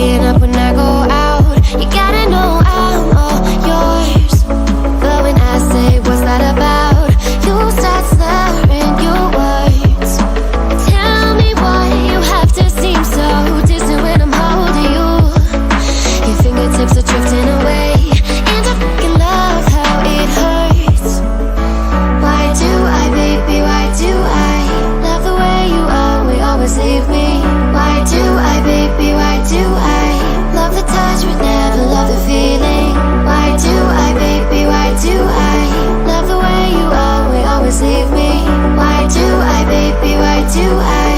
staying up when I go out. You gotta know I'm all yours. But when I say what's that about, you start slurring your words. Tell me why you have to seem so distant when I'm holding you. Your fingertips are drifting away, and I fucking love how it hurts. Why do I, baby, why do I love the way you always leave me? Why do I, baby, why do I love the touch but never love the feeling? Why do I, baby, why do I love the way you always leave me? Why do I, baby, why do I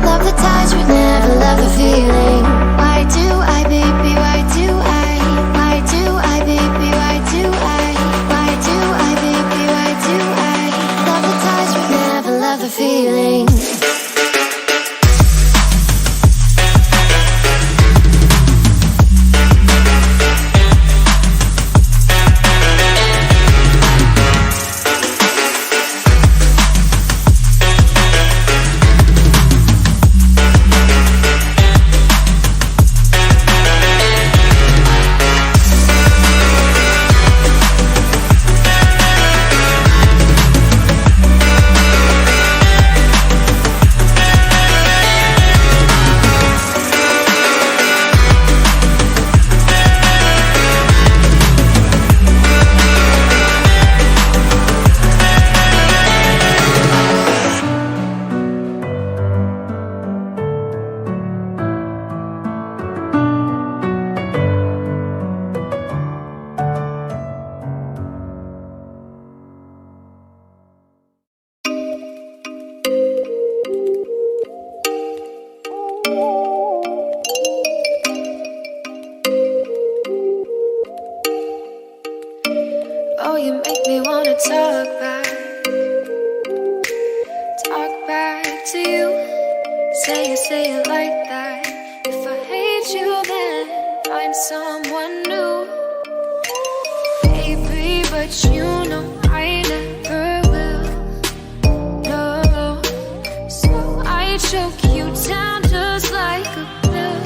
love the touch but never love the feeling? Why do I, baby, why do I? Why do I, baby, why do I? Why do I, baby, why do I love the touch but never love the feeling? Oh, you make me wanna talk back to you. Say it like that. If I hate you, then find someone new. Baby, but you know I never will. No, so I choke you down just like a pill.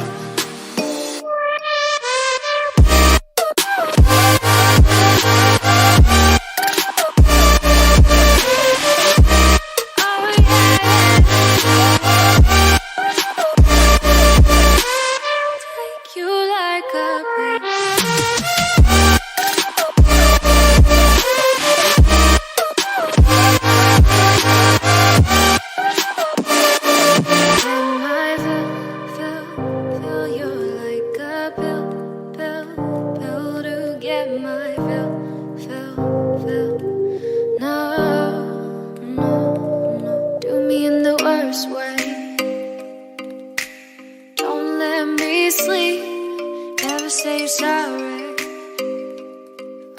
Say sorry.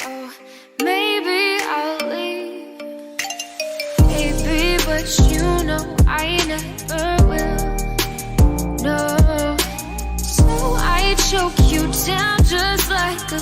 Oh, maybe I'll leave, baby, but you know I never will. No, so I choke you down just like a